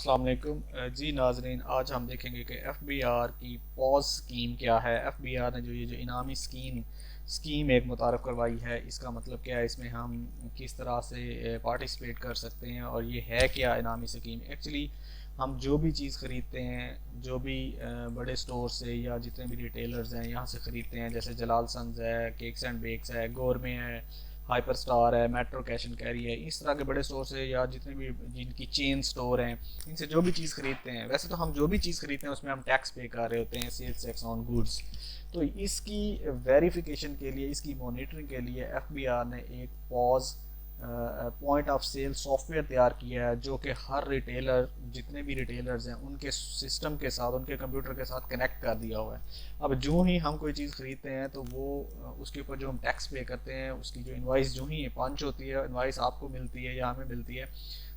अस्सलाम वालेकुम। जी नाजरीन, आज हम देखेंगे कि एफबीआर की पॉज स्कीम क्या है। एफबीआर ने जो इनामी स्कीम एक मुतारफ़ करवाई है, इसका मतलब क्या है, इसमें हम किस तरह से पार्टिसिपेट कर सकते हैं और ये है क्या इनामी स्कीम। एक्चुअली हम जो भी चीज़ ख़रीदते हैं, जो भी बड़े स्टोर से या जितने भी रिटेलर्स हैं यहाँ से ख़रीदते हैं, जैसे जलाल सन्स है, केक्स एंड बेक्स है, गोरमे है, हाइपर स्टार है, मेट्रो कैश एंड कैरी है, इस तरह के बड़े स्टोर से या जितने भी जिनकी चेन स्टोर हैं, इनसे जो भी चीज़ खरीदते हैं, वैसे तो हम जो भी चीज़ खरीदते हैं उसमें हम टैक्स पे कर रहे होते हैं, सेल्स टैक्स ऑन गुड्स। तो इसकी वेरिफिकेशन के लिए, इसकी मॉनिटरिंग के लिए एफबीआर ने एक POS point of sale software तैयार किया है, जो कि हर रिटेलर, जितने भी रिटेलर्स हैं, उनके सिस्टम के साथ, उनके कंप्यूटर के साथ कनेक्ट कर दिया हुआ है। अब जो ही हम कोई चीज़ खरीदते हैं तो वो उसके ऊपर जो हम टैक्स पे करते हैं, उसकी जो इनवाइस जो ही पंच होती है, इनवाइस आपको मिलती है या हमें मिलती है,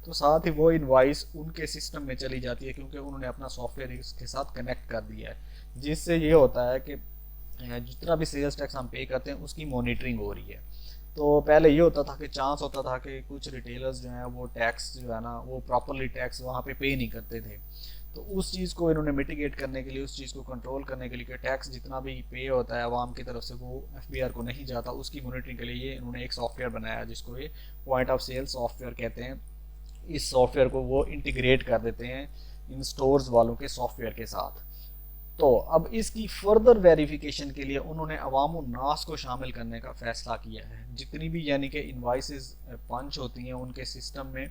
तो साथ ही वो इनवाइस उनके सिस्टम में चली जाती है, क्योंकि उन्होंने अपना सॉफ्टवेयर इसके साथ कनेक्ट कर दिया है, जिससे ये होता है कि जितना भी सेल्स टैक्स हम पे करते हैं उसकी मॉनिटरिंग हो रही है। तो पहले ये होता था कि चांस होता था कि कुछ रिटेलर्स जो हैं वो टैक्स जो है ना वो प्रॉपरली टैक्स वहाँ पे नहीं करते थे। तो उस चीज़ को इन्होंने मिटिगेट करने के लिए, उस चीज़ को कंट्रोल करने के लिए कि टैक्स जितना भी पे होता है आवाम की तरफ से वो एफबीआर को नहीं जाता, उसकी मॉनिटरिंग के लिए ये इन्होंने एक सॉफ्टवेयर बनाया जिसको ये पॉइंट ऑफ सेल सॉफ्टवेयर कहते हैं। इस सॉफ्टवेयर को वो इंटीग्रेट कर देते हैं इन स्टोर्स वालों के सॉफ्टवेयर के साथ। तो अब इसकी फर्दर वेरिफिकेशन के लिए उन्होंने अवाम नास को शामिल करने का फैसला किया है। जितनी भी यानी कि इन्वाइसेस पंच होती हैं उनके सिस्टम में,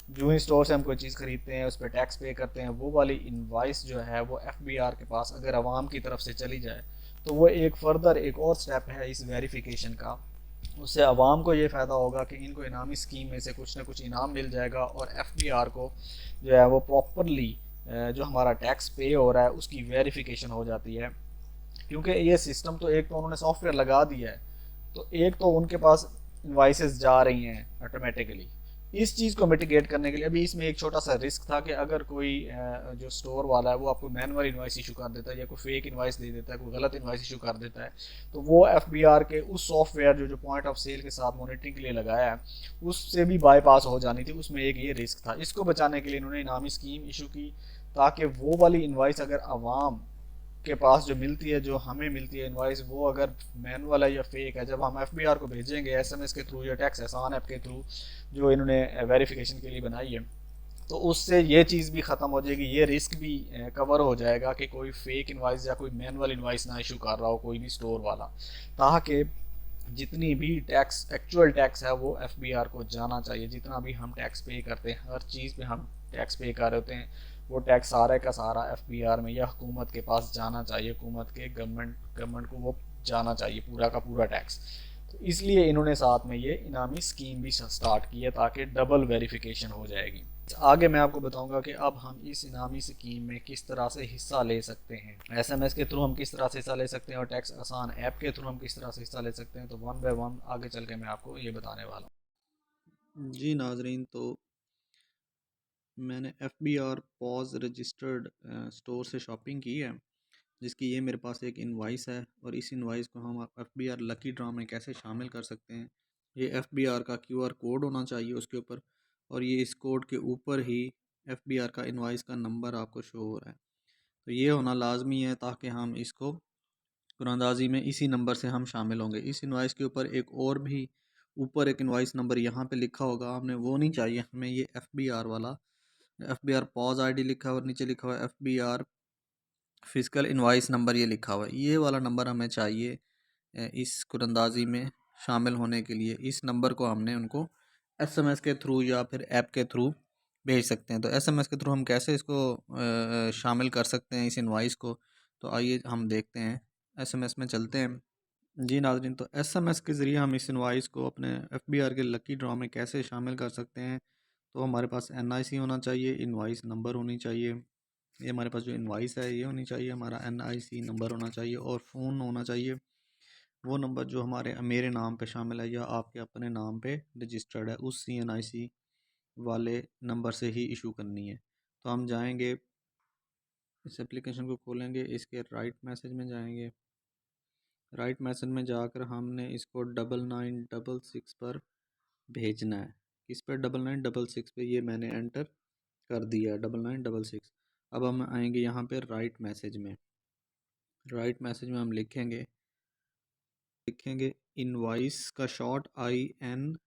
जो ही स्टोर से हम कोई चीज़ खरीदते हैं उस पर टैक्स पे करते हैं, वो वाली इन्वाइस जो है वो एफबीआर के पास अगर अवाम की तरफ से चली जाए तो वो एक फर्दर एक और स्टेप है इस वेरिफिकेशन का। उससे अवाम को ये फ़ायदा होगा कि इनको इनामी स्कीम में से कुछ ना कुछ इनाम मिल जाएगा, और एफबीआर को जो है वो प्रॉपरली जो हमारा टैक्स पे हो रहा है उसकी वेरिफिकेशन हो जाती है। क्योंकि ये सिस्टम तो एक तो उन्होंने सॉफ्टवेयर लगा दिया है, तो एक तो उनके पास इन्वाइसेस जा रही हैं ऑटोमेटिकली। इस चीज़ को मिटिगेट करने के लिए अभी इसमें एक छोटा सा रिस्क था कि अगर कोई जो स्टोर वाला है वो आपको मैनुअल इन्वाइस इशू कर देता है या कोई फेक इन्वाइस दे देता है, कोई गलत इन्वाइस इशू कर देता है, तो वो एफबीआर के उस सॉफ्टवेयर जो जो पॉइंट ऑफ सेल के साथ मॉनिटरिंग के लिए लगाया है उससे भी बाईपास हो जानी थी। उसमें एक ये रिस्क था। इसको बचाने के लिए इन्होंने इनामी स्कीम इशू की, ताकि वो वाली इन्वाइस अगर आवाम के पास जो मिलती है, जो हमें मिलती है इनवाइस, वो अगर मैनुअल है या फेक है, जब हम एफबीआर को भेजेंगे एसएमएस के थ्रू या टैक्स एहसान ऐप के थ्रू जो इन्होंने वेरिफिकेशन के लिए बनाई है, तो उससे ये चीज़ भी ख़त्म हो जाएगी, ये रिस्क भी कवर हो जाएगा कि कोई फेक इनवाइस या कोई मैनुअल इनवाइस ना इशू कर रहा हो कोई भी स्टोर वाला, ताकि जितनी भी टैक्स एक्चुअल टैक्स है वो एफबीआर को जाना चाहिए। जितना भी हम टैक्स पे करते हैं, हर चीज़ पे हम टैक्स पे कर रहे होते हैं, वो टैक्स सारा का सारा एफबीआर में या हुकूमत के पास जाना चाहिए, हुकूमत के गवर्नमेंट को वो जाना चाहिए पूरा का पूरा टैक्स। तो इसलिए इन्होंने साथ में ये इनामी स्कीम भी स्टार्ट की है, ताकि डबल वेरिफिकेशन हो जाएगी। आगे मैं आपको बताऊंगा कि अब हम इस इनामी स्कीम में किस तरह से हिस्सा ले सकते हैं, एसएमएस के थ्रू हम किस तरह से हिस्सा ले सकते हैं, और टैक्स आसान ऐप के थ्रू हम किस तरह से हिस्सा ले सकते हैं। तो वन बाय वन आगे चल के मैं आपको ये बताने वाला जी नाजरीन, तो मैंने F B R POS registered store से शॉपिंग की है, जिसकी ये मेरे पास एक इनवाइस है। और इस इनवाइस को हम F B R lucky draw में कैसे शामिल कर सकते हैं। ये एफ बी आर का क्यू आर कोड होना चाहिए उसके ऊपर, और ये इस कोड के ऊपर ही एफ बी आर का इनवाइस का नंबर आपको शो हो रहा है। तो ये होना लाजमी है ताकि हम इसको कुरानंदाजी में इसी नंबर से हम शामिल होंगे। इस इनवाइस के ऊपर एक और भी ऊपर एक इनवाइस नंबर यहाँ पे लिखा होगा, हमें वो नहीं चाहिए, हमें ये एफ बी आर वाला F B R POS I D लिखा हुआ, नीचे लिखा हुआ F B R physical invoice number, ये लिखा हुआ है, ये वाला नंबर हमें चाहिए। इस कुरंदाजी में शामिल होने के लिए इस नंबर को हमने उनको एसएमएस के थ्रू या फिर ऐप के थ्रू भेज सकते हैं। तो एसएमएस के थ्रू हम कैसे इसको शामिल कर सकते हैं इस इनवाइस को, तो आइए हम देखते हैं। एसएमएस में चलते हैं। जी नाज़रीन, तो एसएमएस के ज़रिए हम इस इनवाइस को अपने एफबीआर के लकी ड्रॉ में कैसे शामिल कर सकते हैं। तो हमारे पास एनआईसी होना चाहिए, इनवाइस नंबर होनी चाहिए। ये हमारे पास जो इनवाइस है ये होनी चाहिए, हमारा एनआईसी नंबर होना चाहिए, और फ़ोन होना चाहिए वो नंबर जो हमारे मेरे नाम पे शामिल है या आपके अपने नाम पे रजिस्टर्ड है, उस सीएनआईसी वाले नंबर से ही इशू करनी है। तो हम जाएंगे, इस एप्लीकेशन को खोलेंगे, इसके राइट मैसेज में जाएंगे। राइट मैसेज में जाकर हमने इसको 9966 पर भेजना है। किस पर? 9966 पे। ये मैंने एंटर कर दिया 9966। अब हम आएंगे यहाँ पे राइट मैसेज में। राइट मैसेज में हम लिखेंगे इनवाइस का शॉर्ट INV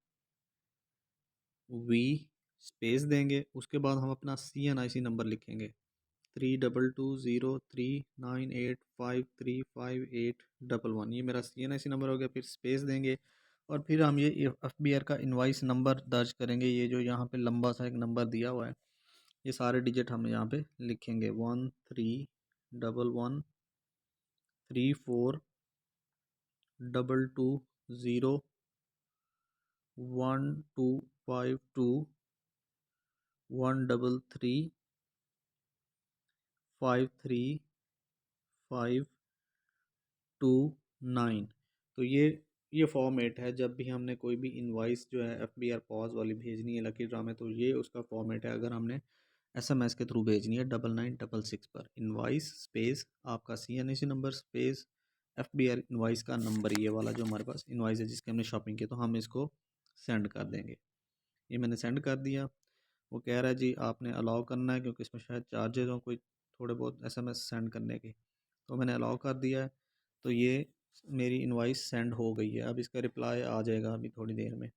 स्पेस देंगे। उसके बाद हम अपना CNIC नंबर लिखेंगे 322039853581। ये मेरा CNIC नंबर हो गया। फिर स्पेस देंगे और फिर हम ये FBR का इनवाइस नंबर दर्ज करेंगे। ये जो यहाँ पे लंबा सा एक नंबर दिया हुआ है, ये सारे डिजिट हम यहाँ पे लिखेंगे 1322012352135229। तो ये फॉर्मेट है जब भी हमने कोई भी इनवाइस जो है FBR पॉज वाली भेजनी है लकी ड्रा में, तो ये उसका फॉर्मेट है। अगर हमने SMS के थ्रू भेजनी है 9966 पर, इनवाइस स्पेस आपका CNIC number space FBR invoice का नंबर, ये वाला जो हमारे पास इनवाइस है जिसकी हमने शॉपिंग की, तो हम इसको सेंड कर देंगे। ये मैंने सेंड कर दिया। वो कह रहा है जी आपने अलाउ करना है क्योंकि इसमें शायद चार्जेज हों कोई थोड़े बहुत SMS सेंड करने के, तो मैंने अलाउ कर दिया है। तो ये मेरी इनवाइस सेंड हो गई है। अब इसका रिप्लाई आ जाएगा अभी थोड़ी देर में।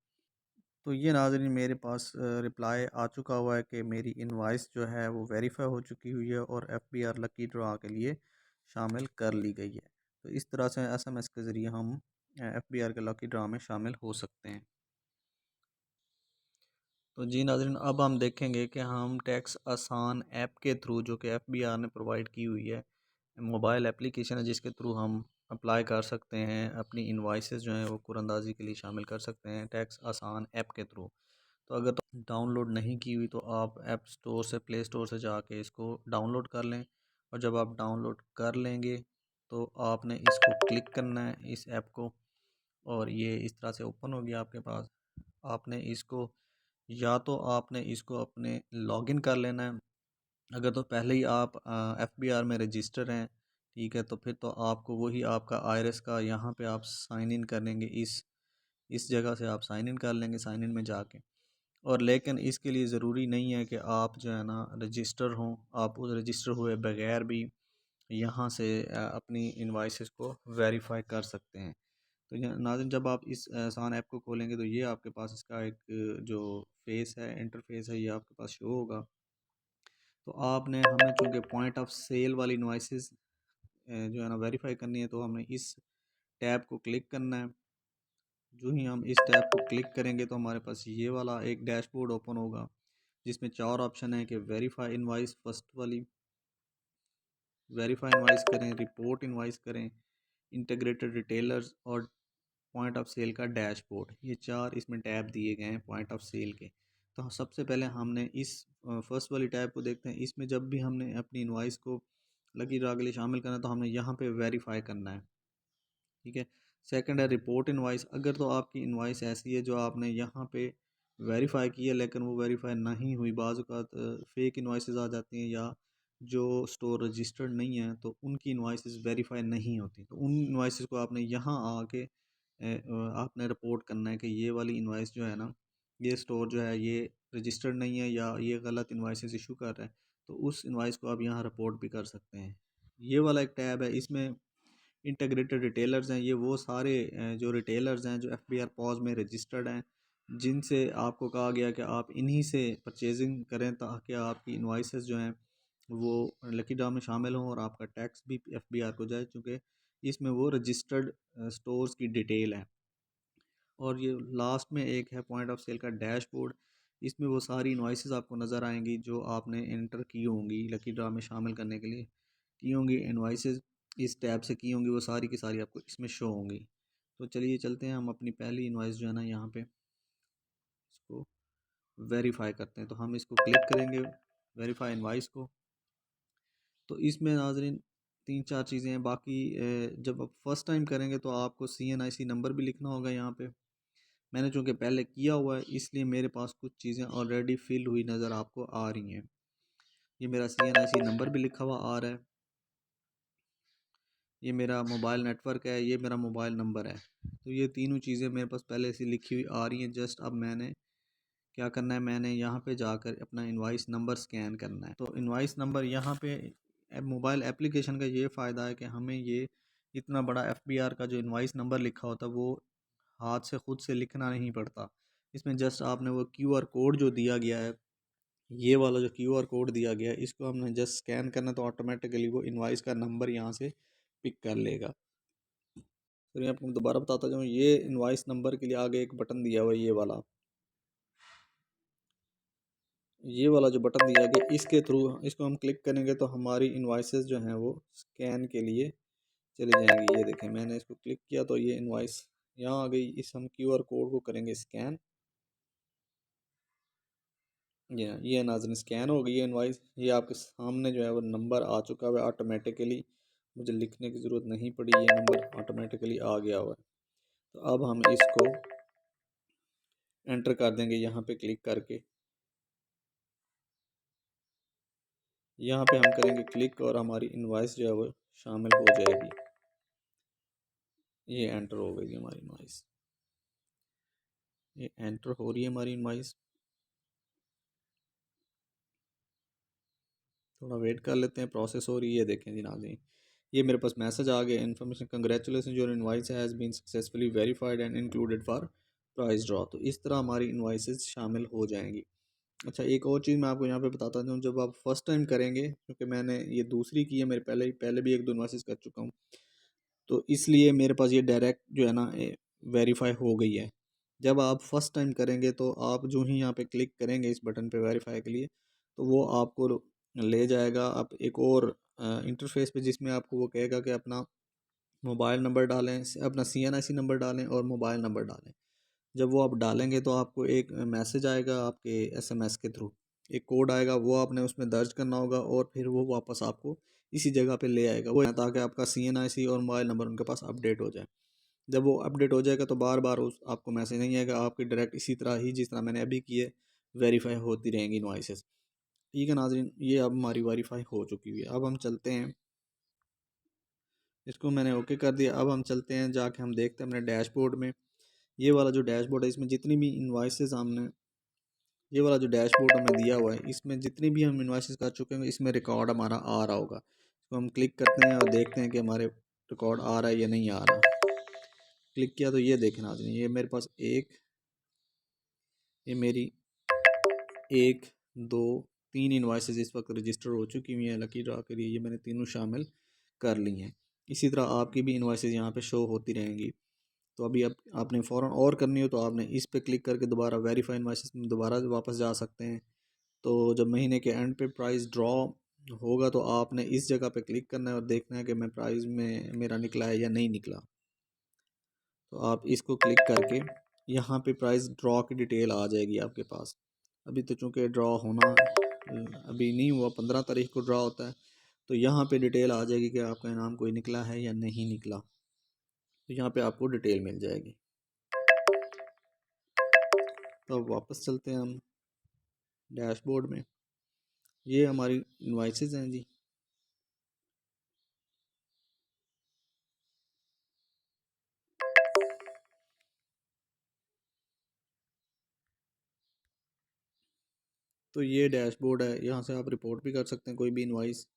तो ये नाज़रीन मेरे पास रिप्लाई आ चुका हुआ है कि मेरी इनवाइस जो है वो वेरीफाई हो चुकी हुई है और FBR लकी ड्रा के लिए शामिल कर ली गई है। तो इस तरह से SMS के ज़रिए हम FBR के लकी ड्रा में शामिल हो सकते हैं। तो जी नाज़रीन अब हम देखेंगे कि हम टैक्स आसान ऐप के थ्रू, जो कि FBR ने प्रोवाइड की हुई है, मोबाइल एप्लीकेशन है जिसके थ्रू हम अप्लाई कर सकते हैं, अपनी इनवाइसेस जो हैं वो कुरंदाजी के लिए शामिल कर सकते हैं टैक्स आसान ऐप के थ्रू। तो अगर तो डाउनलोड नहीं की हुई तो आप ऐप स्टोर से, प्ले स्टोर से जाके इसको डाउनलोड कर लें। और जब आप डाउनलोड कर लेंगे तो आपने इसको क्लिक करना है इस ऐप को, और ये इस तरह से ओपन हो गया आपके पास। आपने इसको, या तो आपने इसको अपने लॉगिन कर लेना है। अगर तो पहले ही आप FBR में रजिस्टर हैं, ठीक है, तो फिर तो आपको वही आपका IRS का यहाँ पे आप साइन इन करेंगे, इस जगह से आप साइन इन कर लेंगे, साइन इन में जाके। और लेकिन इसके लिए ज़रूरी नहीं है कि आप जो है ना रजिस्टर हों, आप उस रजिस्टर हुए बगैर भी यहाँ से अपनी इनवाइसेस को वेरीफाई कर सकते हैं। तो नाज़रीन जब आप इस आसान ऐप को खोलेंगे तो ये आपके पास इसका एक जो फेस है, इंटरफेस है, ये आपके पास शो होगा। तो आपने, हमें चूँकि पॉइंट ऑफ सेल वाली इनवाइसेस जो है ना वेरीफाई करनी है, तो हमने इस टैब को क्लिक करना है। जो ही हम इस टैब को क्लिक करेंगे तो हमारे पास ये वाला एक डैशबोर्ड ओपन होगा जिसमें 4 ऑप्शन है कि वेरीफाई इनवाइस, फर्स्ट वाली वेरीफाई इनवाइस करें, रिपोर्ट इनवाइस करें, इंटीग्रेटेड रिटेलर्स और पॉइंट ऑफ सेल का डैशबोर्ड। ये 4 इसमें टैब दिए गए हैं पॉइंट ऑफ सेल के। तो सबसे पहले हमने इस फर्स्ट वाली टैब को देखते हैं। इसमें जब भी हमने अपनी इनवाइस को लकी ड्रा के लिए शामिल करना है तो हमने यहाँ पे वेरीफाई करना है, ठीक है। सेकंड है रिपोर्ट इनवाइस। अगर तो आपकी इनवाइस ऐसी है जो आपने यहाँ पे वेरीफाई की है लेकिन वो वेरीफाई नहीं हुई, बाज़ औक़ात फेक इनवाइसेस आ जाती हैं या जो स्टोर रजिस्टर्ड नहीं है तो उनकी इनवाइसेस वेरीफाई नहीं होती, तो उन इनवाइसेस को आपने यहाँ आके आपने रिपोर्ट करना है कि ये वाली इनवाइस जो है ना, ये स्टोर जो है ये रजिस्टर्ड नहीं है या ये गलत इनवाइसेस इशू कर रहा है। तो उस इनवाइस को आप यहाँ रिपोर्ट भी कर सकते हैं। ये वाला एक टैब है, इसमें इंटीग्रेटेड रिटेलर्स हैं। ये वो सारे जो रिटेलर्स हैं जो FBR पॉज में रजिस्टर्ड हैं, जिनसे आपको कहा गया कि आप इन्हीं से परचेजिंग करें ताकि आपकी इनवाइसेस जो हैं वो लकी ड्रा में शामिल हों और आपका टैक्स भी FBR को जाए, चूँकि इसमें वो रजिस्टर्ड स्टोर्स की डिटेल है। और ये लास्ट में एक है पॉइंट ऑफ सेल का डैशबोर्ड। इसमें वो सारी इनवाइसेस आपको नज़र आएंगी जो आपने एंटर की होंगी लकी ड्रा में शामिल करने के लिए, की होंगी इनवाइसेस इस टैब से की होंगी, वो सारी की सारी आपको इसमें शो होंगी। तो चलिए चलते हैं, हम अपनी पहली इनवाइस जो है ना यहाँ पे इसको वेरीफाई करते हैं। तो हम इसको क्लिक करेंगे वेरीफाई इनवाइस को। तो इसमें नाजरीन 3-4 चीज़ें हैं। बाकी जब आप फर्स्ट टाइम करेंगे तो आपको CNIC नंबर भी लिखना होगा यहाँ पे। मैंने चूँकि पहले किया हुआ है इसलिए मेरे पास कुछ चीज़ें ऑलरेडी फिल हुई नज़र आपको आ रही हैं। ये मेरा CNIC नंबर भी लिखा हुआ आ रहा है, ये मेरा मोबाइल नेटवर्क है, ये मेरा मोबाइल नंबर है। तो ये तीनों चीज़ें मेरे पास पहले से लिखी हुई आ रही हैं। जस्ट अब मैंने क्या करना है, मैंने यहाँ पे जाकर अपना इनवाइस नंबर स्कैन करना है। तो इनवाइस नंबर यहाँ पे मोबाइल एप्लीकेशन का ये फ़ायदा है कि हमें ये इतना बड़ा एफबीआर का जो इनवाइस नंबर लिखा होता है वो हाथ से खुद से लिखना नहीं पड़ता। इसमें जस्ट आपने वो क्यूआर कोड जो दिया गया है, ये वाला जो क्यूआर कोड दिया गया है, इसको हमने जस्ट स्कैन करना तो ऑटोमेटिकली वो इनवाइस का नंबर यहाँ से पिक कर लेगा। तो मैं आपको दोबारा बताता जाऊँ, ये इनवाइस नंबर के लिए आगे एक बटन दिया हुआ है, ये वाला जो बटन दिया गया, इसके थ्रू इसको हम क्लिक करेंगे तो हमारी इनवाइसेस जो हैं वो स्कैन के लिए चली जाएंगी। ये देखें, मैंने इसको क्लिक किया तो ये इनवाइस यहाँ आ गई। इस हम क्यूआर कोड को करेंगे स्कैन। ये नाज़रीन स्कैन हो गई है इनवाइस। ये आपके सामने जो है वो नंबर आ चुका है ऑटोमेटिकली, मुझे लिखने की ज़रूरत नहीं पड़ी, ये नंबर ऑटोमेटिकली आ गया हुआ है। तो अब हम इसको एंटर कर देंगे यहाँ पे क्लिक करके। यहाँ पे हम करेंगे क्लिक और हमारी इनवाइस जो है वो शामिल हो जाएगी। ये एंटर हो गई हमारी इनवाइस, ये एंटर हो रही है हमारी इनवाइस। थोड़ा वेट कर लेते हैं, प्रोसेस हो रही है। देखें जी नाज़रीन, ये मेरे पास मैसेज आ गया, information congratulation your invoice has been successfully verified and included for prize draw. तो इस तरह हमारी इनवाइसेस शामिल हो जाएंगी। अच्छा, एक और चीज़ मैं आपको यहाँ पे बताता हूँ, जब आप फर्स्ट टाइम करेंगे, क्योंकि मैंने ये दूसरी की है, मेरे पहले भी एक दो इनवाइसेस कर चुका हूँ, तो इसलिए मेरे पास ये डायरेक्ट जो है ना वेरीफाई हो गई है। जब आप फर्स्ट टाइम करेंगे तो आप जो ही यहाँ पे क्लिक करेंगे इस बटन पे वेरीफाई के लिए, तो वो आपको ले जाएगा आप एक और इंटरफेस पे, जिसमें आपको वो कहेगा कि अपना मोबाइल नंबर डालें, अपना सीएनआईसी नंबर डालें और मोबाइल नंबर डालें। जब वो आप डालेंगे तो आपको एक मैसेज आएगा आपके एसएमएस के थ्रू, एक कोड आएगा, वो आपने उसमें दर्ज करना होगा और फिर वो वापस आपको इसी जगह पे ले आएगा वो, ताकि आपका सीएनआईसी और मोबाइल नंबर उनके पास अपडेट हो जाए। जब वो अपडेट हो जाएगा तो बार बार उस आपको मैसेज नहीं आएगा, आपकी डायरेक्ट इसी तरह ही जिस तरह मैंने अभी की है वेरीफाई होती रहेंगी इनवॉइसेस। ठीक है नाज़रीन, ये अब हमारी वेरीफाई हो चुकी हुई है। अब हम चलते हैं, इसको मैंने ओके कर दिया। अब हम चलते हैं, जाके हम देखते हैं अपने डैशबोर्ड में। ये वाला जो डैशबोर्ड है, इसमें जितनी भी इनवॉइसेस हमने, ये वाला जो डैशबोर्ड हमें दिया हुआ है, इसमें जितनी भी हम इन्वाइसेस कर चुके हैं इसमें रिकॉर्ड हमारा आ रहा होगा। तो हम क्लिक करते हैं और देखते हैं कि हमारे रिकॉर्ड आ रहा है या नहीं आ रहा। क्लिक किया तो ये देखें नाज़रीन, ये मेरे पास ये मेरी एक, दो, तीन इन्वाइसेस इस वक्त रजिस्टर हो चुकी हुई हैं लकी ड्रा के लिए। ये मैंने तीनों शामिल कर ली हैं। इसी तरह आपकी भी इन्वाइसेस यहाँ पे शो होती रहेंगी। तो अभी आपने फ़ौरन और करनी हो तो आपने इस पे क्लिक करके दोबारा वेरीफाई इन्वाइसेस में दोबारा वापस जा सकते हैं। तो जब महीने के एंड पे प्राइस ड्रॉ होगा तो आपने इस जगह पे क्लिक करना है और देखना है कि मैं प्राइस में मेरा निकला है या नहीं निकला। तो आप इसको क्लिक करके यहाँ पे प्राइस ड्रॉ की डिटेल आ जाएगी आपके पास। अभी तो चूँकि ड्रॉ होना अभी नहीं हुआ, 15 तारीख को ड्रॉ होता है, तो यहाँ पे डिटेल आ जाएगी कि आपका इनाम कोई निकला है या नहीं निकला। तो यहाँ पे आपको डिटेल मिल जाएगी। तो अब वापस चलते हैं हम डैशबोर्ड में। ये हमारी इनवाइसेस हैं जी। तो ये डैशबोर्ड है, यहाँ से आप रिपोर्ट भी कर सकते हैं कोई भी इनवाइस।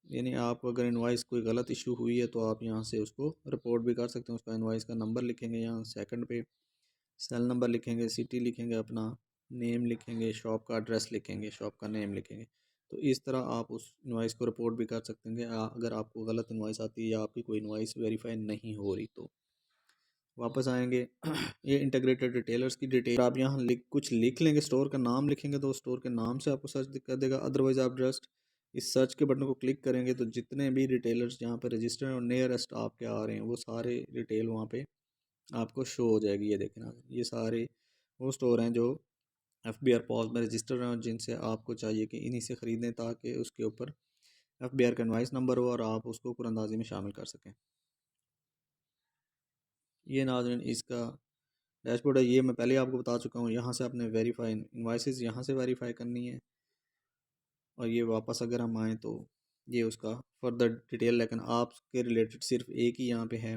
यानी आप अगर इनवाइस कोई गलत इशू हुई है तो आप यहाँ से उसको रिपोर्ट भी कर सकते हैं। उसका इनवाइस का नंबर लिखेंगे, यहाँ सेकंड पे सेल नंबर लिखेंगे, सिटी लिखेंगे, अपना नेम लिखेंगे, शॉप का एड्रेस लिखेंगे, शॉप का नेम लिखेंगे। तो इस तरह आप उस इनवाइस को रिपोर्ट भी कर सकते हैं अगर आपको गलत इनवाइस आती है या आपकी कोई इनवाइस वेरीफाई नहीं हो रही। तो वापस आएंगे ये इंटीग्रेटेड रिटेलर्स की डिटेल आप यहाँ कुछ लिख लेंगे, स्टोर का नाम लिखेंगे तो स्टोर के नाम से आपको सर्च कर देगा। अदरवाइज आप जस्ट इस सर्च के बटन को क्लिक करेंगे तो जितने भी रिटेलर्स यहाँ पे रजिस्टर हैं और नियरेस्ट आपके आ रहे हैं वो सारे रिटेल वहाँ पे आपको शो हो जाएगी। ये देखना, ये सारे वो स्टोर हैं जो FBR पॉज में रजिस्टर हैं और जिनसे आपको चाहिए कि इन्हीं से ख़रीदें ताकि उसके ऊपर FBR का इनवाइस नंबर हो और आप उसको कुरंदाजी में शामिल कर सकें। ये नाज़रीन इसका डैशबोर्ड है, ये मैं पहले आपको बता चुका हूँ। यहाँ से आपने वेरीफाई इनवाइसेस यहाँ से वेरीफाई करनी है और ये वापस अगर हम आएँ तो ये उसका फर्दर डिटेल, लेकिन आपके रिलेटेड सिर्फ एक ही यहाँ पे है।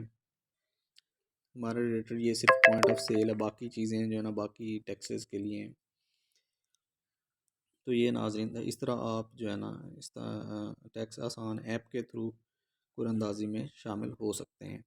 हमारा रिलेटेड ये सिर्फ पॉइंट ऑफ सेल है, बाकी चीज़ें जो है ना बाकी टैक्सेस के लिए हैं। तो ये नाज़रीन इस तरह आप जो है ना इस टैक्स आसान ऐप के थ्रू कुरानंदाज़ी में शामिल हो सकते हैं।